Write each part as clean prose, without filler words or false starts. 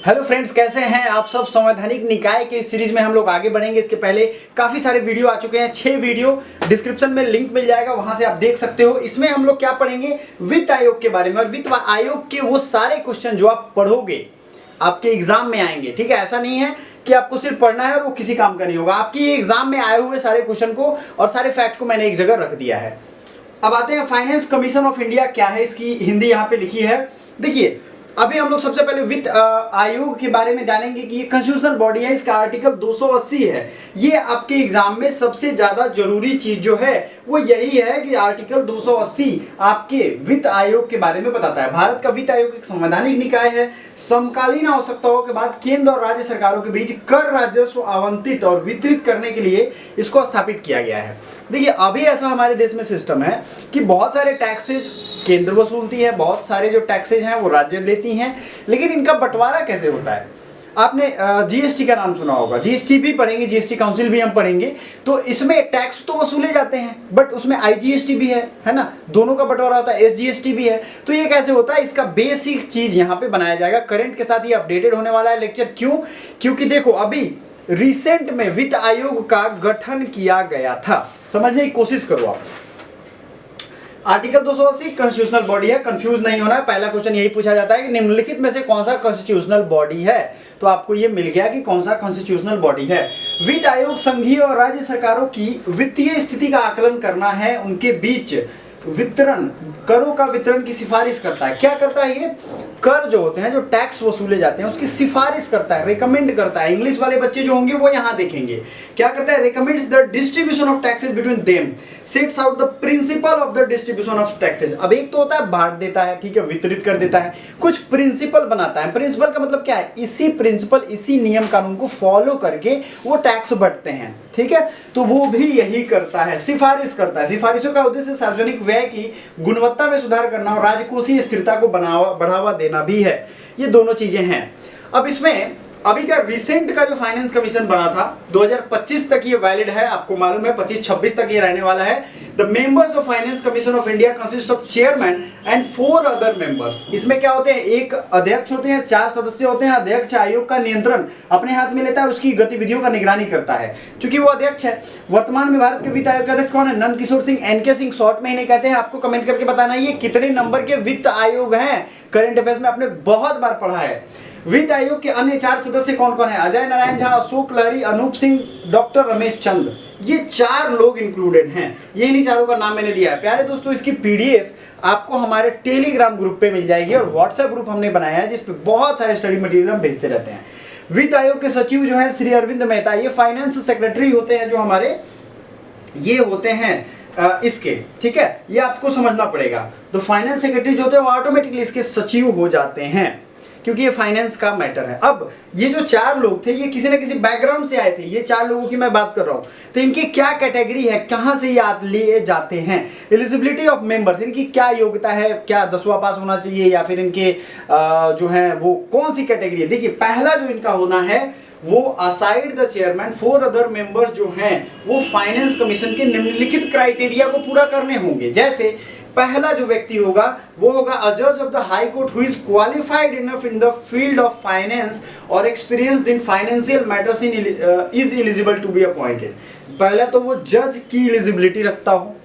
Hello friends, कैसे हैं आप सब। संवैधानिक निकाय के इस सीरीज में हम लोग आगे बढ़ेंगे। इसके पहले काफी सारे वीडियो आ चुके हैं, 6 वीडियो डिस्क्रिप्शन में लिंक मिल जाएगा, वहां से आप देख सकते हो। इसमें हम लोग क्या पढ़ेंगे, वित्त आयोग के बारे में। और वित्त आयोग के वो सारे क्वेश्चन जो आप पढ़ोगे आपके एग्जाम में आएंगे। ठीक है, ऐसा नहीं है कि आपको सिर्फ पढ़ना है और वो किसी काम का नहीं होगा। आपकी एग्जाम में आए हुए सारे क्वेश्चन को और सारे फैक्ट को मैंने एक जगह रख दिया है। अब आते हैं फाइनेंस कमीशन ऑफ इंडिया क्या है, इसकी हिंदी यहाँ पे लिखी है। देखिए, अभी हम लोग सबसे पहले वित्त आयोग के बारे में जानेंगे कि ये कॉन्स्टिट्यूशनल बॉडी है। इसका आर्टिकल 280 है। ये आपके एग्जाम में सबसे ज्यादा जरूरी चीज जो है वो यही है कि आर्टिकल 280 आपके वित्त आयोग के बारे में बताता है। भारत का वित्त आयोग एक संवैधानिक निकाय है। समकालीन आवश्यकताओं के बाद केंद्र और राज्य सरकारों के बीच कर राजस्व आवंटित और वितरित करने के लिए इसको स्थापित किया गया है। देखिए, अभी ऐसा हमारे देश में सिस्टम है कि बहुत सारे टैक्सेज केंद्र वसूलती है, बहुत सारे जो टैक्सेज हैं वो राज्य लेती हैं, लेकिन इनका बंटवारा कैसे होता है। आपने जीएसटी का नाम सुना होगा, जीएसटी भी पढ़ेंगे, जीएसटी काउंसिल भी हम पढ़ेंगे। तो इसमें टैक्स तो वसूले जाते हैं, बट उसमें आईजीएसटी भी है ना, दोनों का बंटवारा होता है, एसजीएसटी भी है। तो ये कैसे होता है, इसका बेसिक चीज यहाँ पे बनाया जाएगा। करंट के साथ ये अपडेटेड होने वाला है लेक्चर। क्यों? क्योंकि देखो, अभी रिसेंट में वित्त आयोग का गठन किया गया था। समझने की कोशिश करो आप। आर्टिकल 280 कॉन्स्टिट्यूशनल बॉडी है, कंफ्यूज नहीं होना है। पहला क्वेश्चन यही पूछा जाता है कि निम्नलिखित में से कौन सा कॉन्स्टिट्यूशनल बॉडी है। तो आपको ये मिल गया कि कौन सा कॉन्स्टिट्यूशनल बॉडी है। वित्त आयोग संघीय और राज्य सरकारों की वित्तीय स्थिति का आकलन करना है, उनके बीच वितरण, करों का वितरण की सिफारिश करता है। क्या करता है ये? कर जो होते हैं, जो टैक्स वसूले जाते हैं, उसकी सिफारिश करता है, रिकमेंड करता है। इंग्लिश वाले बच्चे जो होंगे वो यहाँ देखेंगे क्या करता है, recommends the distribution of taxes between them, sets out the principle of the distribution of taxes. अब एक तो होता है बांट देता है, ठीक है, वितरित कर देता है, कुछ प्रिंसिपल बनाता है। प्रिंसिपल का मतलब क्या है, इसी प्रिंसिपल, इसी नियम कानून को फॉलो करके वो टैक्स बढ़ते हैं। ठीक है, तो वो भी यही करता है, सिफारिश करता है। सिफारिशों का उद्देश्य सार्वजनिक व्यय की गुणवत्ता में सुधार करना और राजकोषीय स्थिरता को बढ़ावा देना भी है। ये दोनों चीजें हैं। अब इसमें अभी का रिसेंट का जो फाइनेंस कमीशन बना था 2025 तक ये वैलिड है, आपको मालूम है 25-26 तक ये रहने वाला है। The members of finance commission of India consist of chairman and 4 other members. इसमें क्या होते हैं, एक अध्यक्ष होते हैं, 4 सदस्य होते हैं। अध्यक्ष आयोग का नियंत्रण अपने हाथ में लेता है, उसकी गतिविधियों का निगरानी करता है, क्योंकि वो अध्यक्ष है। वर्तमान में भारत के वित्त आयोग के अध्यक्ष कौन है? नंद किशोर सिंह, एनके सिंह शॉर्ट में इन्हें कहते हैं। आपको कमेंट करके बताना ये कितने नंबर के वित्त आयोग हैं। करंट अफेयर्स में आपने बहुत बार पढ़ा है। वित्त आयोग के अन्य 4 सदस्य कौन कौन है? अजय नारायण झा, अशोक लहरी, अनूप सिंह, डॉक्टर रमेश चंद। ये 4 लोग इंक्लूडेड हैं। ये इन्हीं चारों का नाम मैंने दिया है। प्यारे दोस्तों, इसकी पीडीएफ आपको हमारे टेलीग्राम ग्रुप पे मिल जाएगी, और व्हाट्सएप ग्रुप हमने बनाया है जिसपे बहुत सारे स्टडी मटेरियल हम भेजते रहते हैं। वित्त आयोग के सचिव जो है श्री अरविंद मेहता, ये फाइनेंस सेक्रेटरी होते हैं जो हमारे, ये होते हैं इसके, ठीक है, ये आपको समझना पड़ेगा। तो फाइनेंस सेक्रेटरी जो होते हैं वो ऑटोमेटिकली इसके सचिव हो जाते हैं, क्योंकि ये फाइनेंस का मैटर है। अब ये जो 4 लोग थे, ये किसी न किसी बैकग्राउंड से आए थे। ये 4 लोगों की मैं बात कर रहा हूं, तो इनकी क्या कैटेगरी है, कहां से याद लिए जाते हैं, एलिजिबिलिटी ऑफ मेंबर्स, इनकी क्या योग्यता है, क्या 10वां पास होना चाहिए, या फिर इनके जो है वो कौन सी कैटेगरी है। देखिए, पहला जो इनका होना है वो aside the chairman 4 other members जो हैं वो फाइनेंस कमीशन के निम्नलिखित क्राइटेरिया को पूरा करने होंगे। जैसे पहला जो व्यक्ति होगा वो होगा अ जज of the high court who is qualified enough in the field of finance और experienced in financial matters is eligible to be appointed. पहले तो वो जज की एलिजिबिलिटी रखता हो,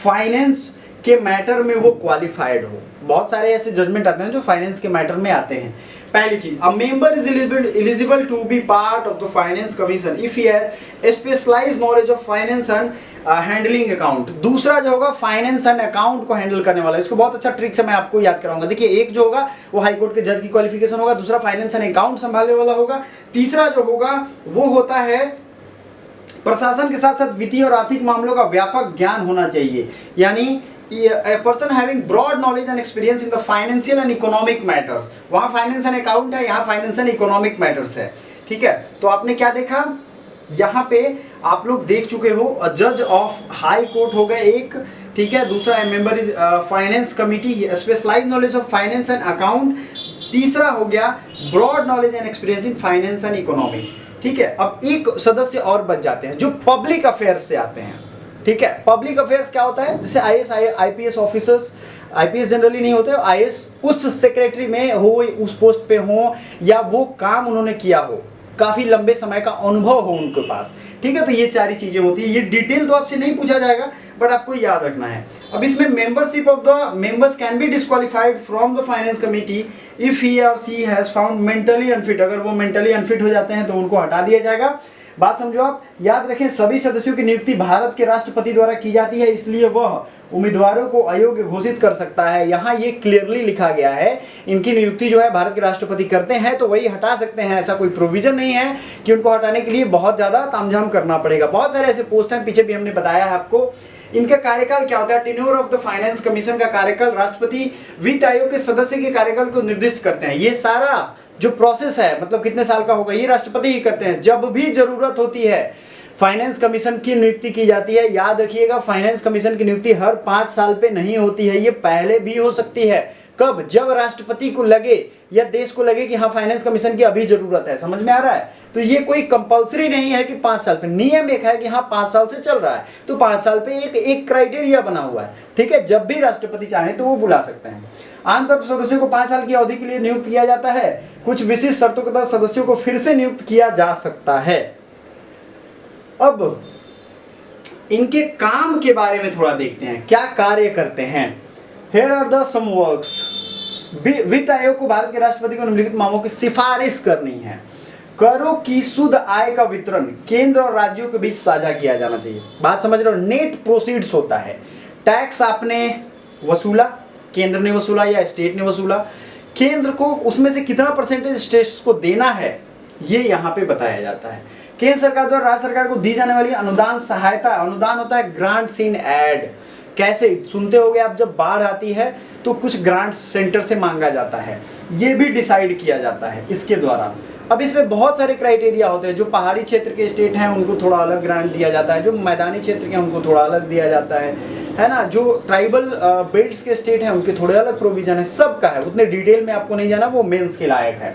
फाइनेंस के मैटर में वो क्वालिफाइड हो। बहुत सारे ऐसे जजमेंट आते हैं जो फाइनेंस के मैटर में आते हैं। पहली चीज, a member is eligible to be part of the finance commission if he has specialised knowledge of finance and handling account. दूसरा जो होगा फाइनेंस एंड अकाउंट को हैंडल करने वाला, इसको बहुत अच्छा ट्रिक से मैं आपको याद कराऊंगा। देखिए, एक जो होगा वो हाई कोर्ट के जज की क्वालिफिकेशन होगा, दूसरा फाइनेंस एंड अकाउंट संभालने वाला होगा, तीसरा जो होगा वो होता है प्रशासन के साथ साथ वित्तीय और आर्थिक मामलों का व्यापक ज्ञान होना चाहिए, यानी a person having broad knowledge and experience in the financial and economic matters। वहाँ फाइनेंस एंड अकाउंट है, यहाँ फाइनेंस एंड इकोनॉमिक मैटर्स है। ठीक है, तो आपने क्या देखा, यहाँ पे आप लोग देख चुके हो जज ऑफ हाई कोर्ट हो गए एक, ठीक है, दूसरा member is finance committee, specialised knowledge of finance and account, तीसरा हो गया broad knowledge and experience in finance and economy. ठीक है, अब एक सदस्य और बच जाते हैं जो पब्लिक अफेयर्स से आते हैं। ठीक है, पब्लिक अफेयर्स क्या होता है, जैसे IAS IPS officers IPS generally नहीं होते, आईएएस उस सेक्रेटरी में हो, उस पोस्ट पे हो, या वो काम उन्होंने किया हो, काफी लंबे समय का अनुभव हो उनके पास, ठीक है। तो ये सारी चीजें होती है। ये डिटेल तो आपसे नहीं पूछा जाएगा, बट आपको याद रखना है। अब इसमें membership of the members can be disqualified from the finance committee if he और सी हैज फाउंड मेंटली अनफिट। अगर वो मेंटली अनफिट हो जाते हैं तो उनको हटा दिया जाएगा। बात समझो आप, याद रखें सभी सदस्यों की नियुक्ति भारत के राष्ट्रपति द्वारा की जाती है, इसलिए वह उम्मीदवारों को अयोग्य घोषित कर सकता है। यहाँ ये क्लियरली लिखा गया है, इनकी नियुक्ति जो है भारत के राष्ट्रपति करते हैं, तो वही हटा सकते हैं। ऐसा कोई प्रोविजन नहीं है कि उनको हटाने के लिए बहुत ज्यादा तामझाम करना पड़ेगा। बहुत सारे ऐसे पोस्ट हैं, पीछे भी हमने बताया है आपको। इनका कार्यकाल क्या होता है? Tenure of the finance commission का कार्यकाल राष्ट्रपति वित्त आयोग के सदस्य के कार्यकाल को निर्दिष्ट करते हैं। ये सारा जो प्रोसेस है, मतलब कितने साल का होगा, ये राष्ट्रपति ही करते हैं। जब भी जरूरत होती है फाइनेंस कमीशन की नियुक्ति की जाती है। याद रखिएगा, फाइनेंस कमीशन की नियुक्ति हर 5 साल पे नहीं होती है, ये पहले भी हो सकती है। कब? जब राष्ट्रपति को लगे या देश को लगे कि हाँ फाइनेंस कमीशन की अभी जरूरत है। समझ में आ रहा है? तो ये कोई कंपलसरी नहीं है कि 5 साल पे, नियम एक है कि हाँ 5 साल से चल रहा है, तो 5 साल पे एक क्राइटेरिया बना हुआ है, ठीक है। जब भी राष्ट्रपति चाहे तो वो बुला सकते हैं। आमतौर पर सदस्यों को 5 साल की अवधि के लिए नियुक्त किया जाता है। कुछ विशिष्ट शर्तों के तहत सदस्यों को फिर से नियुक्त किया जा सकता है। अब इनके काम के बारे में थोड़ा देखते हैं, क्या कार्य करते हैं। Here are the some works। वित्त आयोग को भारत के राष्ट्रपति को निम्नलिखित मामलों की सिफारिश करनी है। करों की शुद्ध आय का वितरण केंद्र और राज्यों के बीच साझा किया जाना चाहिए। बात समझ रहे हो? नेट प्रोसीड्स होता है, टैक्स आपने वसूला, केंद्र ने वसूला या स्टेट ने वसूला, केंद्र को उसमें से कितना परसेंटेज स्टेट्स को देना है, ये यहाँ पे बताया जाता है। केंद्र सरकार द्वारा राज्य सरकार को दी जाने वाली अनुदान सहायता, अनुदान होता है ग्रांट्स इन एड। कैसे सुनते होगे आप, जब बाढ़ आती है तो कुछ ग्रांट्स सेंटर से मांगा जाता है, ये भी डिसाइड किया जाता है इसके द्वारा। अब इसमें बहुत सारे क्राइटेरिया होते हैं। जो पहाड़ी क्षेत्र के स्टेट हैं उनको थोड़ा अलग ग्रांट दिया जाता है, जो मैदानी क्षेत्र के उनको थोड़ा अलग दिया जाता है ना। जो ट्राइबल बेल्ट्स के स्टेट हैं उनके थोड़े अलग प्रोविजन है, सबका है। उतने डिटेल में आपको नहीं जाना, वो मेंस के लायक है,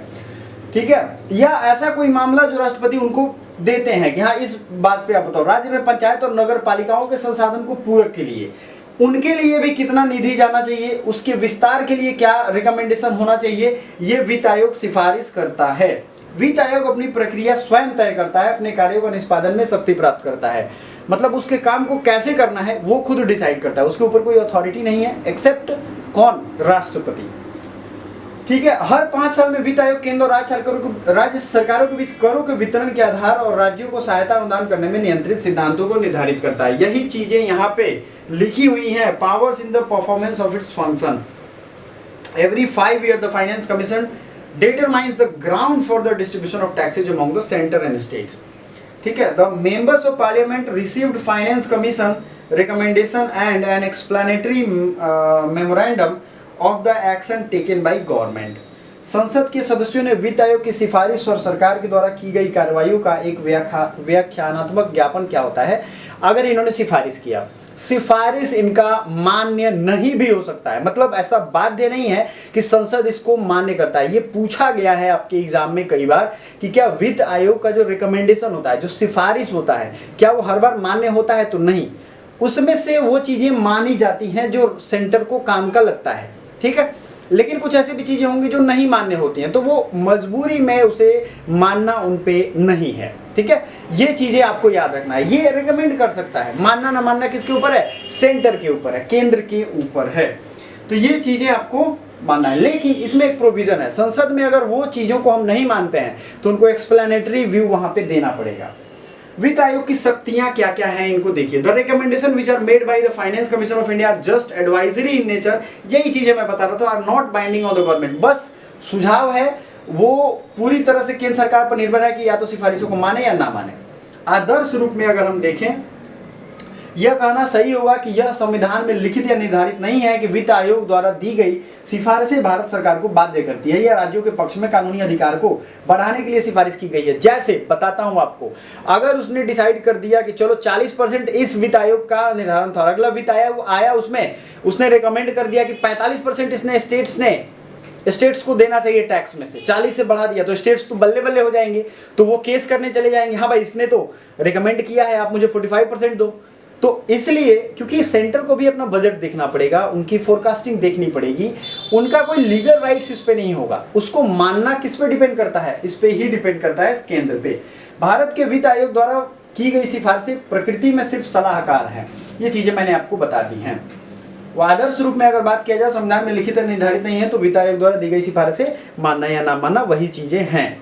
ठीक है। या ऐसा कोई मामला जो राष्ट्रपति उनको देते हैं कि हाँ इस बात पे आप बताओ। राज्य में पंचायत और नगर पालिकाओं के संसाधन को पूरक के लिए उनके लिए भी कितना निधि जाना चाहिए, उसके विस्तार के लिए क्या रिकमेंडेशन होना चाहिए, ये वित्त आयोग सिफारिश करता है। वित्त आयोग अपनी प्रक्रिया स्वयं तय करता है, अपने कार्यों का निष्पादन में शक्ति प्राप्त करता है। मतलब उसके काम को कैसे करना है वो खुद डिसाइड करता है, उसके ऊपर कोई अथॉरिटी नहीं है एक्सेप्ट कौन? राष्ट्रपति, ठीक है। हर 5 साल में वित्त आयोग केंद्र और राज्य सरकारों के बीच करों के वितरण के आधार और राज्यों को सहायता अनुदान करने में नियंत्रित सिद्धांतों को निर्धारित करता है। यही चीजें यहाँ पे लिखी हुई हैं। Powers in the performance of its function. Every 5 years the finance commission determines the ground for the distribution of taxes among the center and states, ठीक है। The members of parliament received finance commission recommendation and an explanatory memorandum of the action taken by government। संसद के सदस्यों ने वित्त आयोग की सिफारिश और सरकार के द्वारा की गई कार्रवाइयों का एक व्याख्यानात्मक ज्ञापन क्या होता है। अगर इन्होंने सिफारिश किया, सिफारिश इनका मान्य नहीं भी हो सकता है, मतलब ऐसा बाध्य नहीं है कि संसद इसको मान्य करता है। ये पूछा गया है आपके एग्जाम में कई बार कि क्या वित्त आयोग का जो रिकमेंडेशन होता है, जो सिफारिश होता है, क्या वो हर बार मान्य होता है? तो नहीं, उसमें से वो चीजें मानी जाती हैं जो सेंटर को काम का लगता है, ठीक है। लेकिन कुछ ऐसी भी चीजें होंगी जो नहीं मान्य होती हैं, तो वो मजबूरी में उसे मानना उन पे नहीं है, ठीक है। ये चीजें आपको याद रखना है। ये रिकमेंड कर सकता है, मानना ना मानना किसके ऊपर है? सेंटर के ऊपर है, केंद्र के ऊपर है। तो ये चीजें आपको मानना है। लेकिन इसमें एक प्रोविजन है, संसद में अगर वो चीजों को हम नहीं मानते हैं तो उनको एक्सप्लेनेटरी व्यू वहां पे देना पड़ेगा। वित्त आयोग की शक्तियां क्या क्या हैं, इनको देखिए। The recommendation which are made by the finance commission of India are just advisory in nature. यही चीजें मैं बता रहा था, are not binding on the government. बस सुझाव है, वो पूरी तरह से केंद्र सरकार पर निर्भर है कि या तो सिफारिशों को माने या ना माने। आदर्श रूप में अगर हम देखें, यह कहना सही होगा कि यह संविधान में लिखित या निर्धारित नहीं है कि वित्त आयोग द्वारा दी गई सिफारिशें भारत सरकार को बाध्य करती है या राज्यों के पक्ष में कानूनी अधिकार को बढ़ाने के लिए सिफारिश की गई है। जैसे बताता हूं आपको, अगर उसने डिसाइड कर दिया कि चलो 40% इस वित्त आयोग का निर्धारण था, अगला वित्त आयोग आया उसमें उसने रिकमेंड कर दिया कि 45% इसने स्टेट्स को देना चाहिए टैक्स में से, 40 से बढ़ा दिया, तो स्टेट्स तो बल्ले बल्ले हो जाएंगे, तो वो केस करने चले जाएंगे, हाँ भाई इसने तो रिकमेंड किया है, आप मुझे 45% दो। तो इसलिए क्योंकि सेंटर को भी अपना बजट देखना पड़ेगा, उनकी फोरकास्टिंग देखनी पड़ेगी, उनका कोई लीगल राइट्स इस पे नहीं होगा। उसको मानना किस पे डिपेंड करता है? इस पे ही डिपेंड करता है, केंद्र पे। भारत के वित्त आयोग द्वारा की गई सिफारिशें प्रकृति में सिर्फ सलाहकार हैं। ये चीजें मैंने आपको बता दी हैं। आदर्श रूप में अगर बात किया जाए, संविधान में लिखित निर्धारित नहीं है, तो वित्त आयोग द्वारा दी गई सिफारिशें मानना या ना मानना वही चीजें हैं।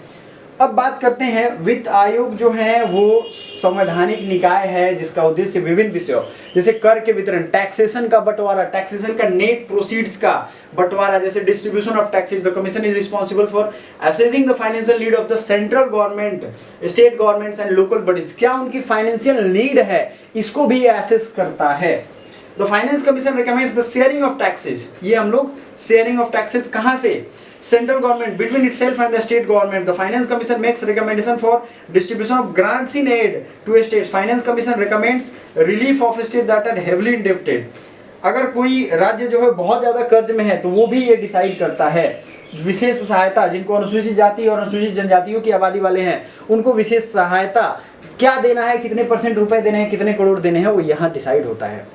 अब बात करते हैं, वित्त आयोग जो है वो संवैधानिक निकाय है जिसका उद्देश्य विभिन्न विषयों जैसे कर के वितरण, टैक्सेशन का बंटवारा, टैक्सेशन का नेट प्रोसीड्स का बंटवारा, जैसे distribution of taxes. The commission is responsible for assessing the financial need of the central government, state governments and local bodies. क्या उनकी फाइनेंशियल नीड है, इसको भी असेस करता है। The finance commission recommends the sharing of taxes. ये हम लोग शेयरिंग ऑफ टैक्सेस कहां से? Central government between itself and the state government. The Finance Commission makes recommendation for distribution of grants in aid to states. Finance Commission recommends relief of states that are heavily indebted. अगर कोई राज्य जो है बहुत ज्यादा कर्ज में है तो वो भी ये डिसाइड करता है विशेष सहायता, जिनको अनुसूचित जाति और अनुसूचित जनजातियों की आबादी वाले हैं उनको विशेष सहायता क्या देना है, कितने % रुपए देने हैं, कितने करोड़ देने हैं, वो यहाँ डिसाइड होता है।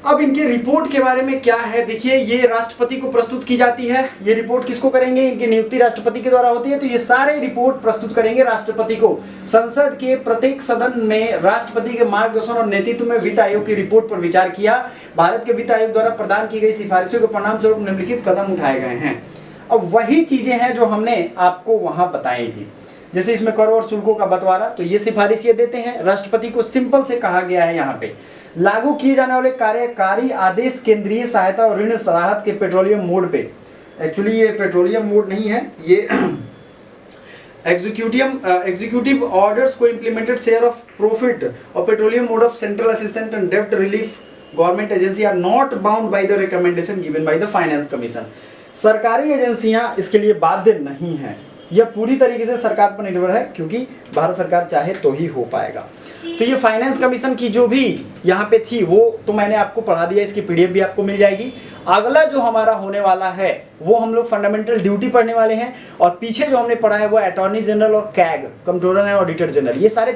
अब इनके रिपोर्ट के बारे में क्या है, देखिए ये राष्ट्रपति को प्रस्तुत की जाती है। ये रिपोर्ट किसको करेंगे? इनकी नियुक्ति राष्ट्रपति के द्वारा होती है, तो ये सारे रिपोर्ट प्रस्तुत करेंगे राष्ट्रपति को। संसद के प्रत्येक सदन में राष्ट्रपति के मार्गदर्शन और नेतृत्व में वित्त आयोग की रिपोर्ट पर विचार किया। भारत के वित्त आयोग द्वारा प्रदान की गई सिफारिशों के परिणाम स्वरूप निम्नलिखित कदम उठाए गए हैं। अब वही चीजें हैं जो हमने आपको वहां बताई थी, जैसे इसमें कर और शुल्कों का बंटवारा, तो ये सिफारिश ये देते हैं। राष्ट्रपति को सिंपल से कहा गया है यहाँ पे, लागू किए जाने वाले कार्यकारी आदेश केंद्रीय सहायता और ऋण राहत के पेट्रोलियम मोड पे, एक्चुअली ये पेट्रोलियम मोड नहीं है, ये एग्जीक्यूटिव ऑर्डर्स को इम्प्लीमेंटेड शेयर ऑफ प्रॉफिट और petroleum mode of central assistant and डेब्ट relief government agency are not bound by the recommendation given by the finance commission. सरकारी एजेंसियां इसके लिए बाध्य नहीं है, यह पूरी तरीके से सरकार पर निर्भर है, क्योंकि भारत सरकार चाहे तो ही हो पाएगा। तो ये फाइनेंस कमीशन की जो भी यहाँ पे थी वो तो मैंने आपको पढ़ा दिया, इसकी PDF भी आपको मिल जाएगी। अगला जो हमारा होने वाला है वो हम लोग फंडामेंटल ड्यूटी पढ़ने वाले हैं, और पीछे जो हमने पढ़ा है वो अटॉर्नी जनरल और CAG, controller and auditor general, ये सारे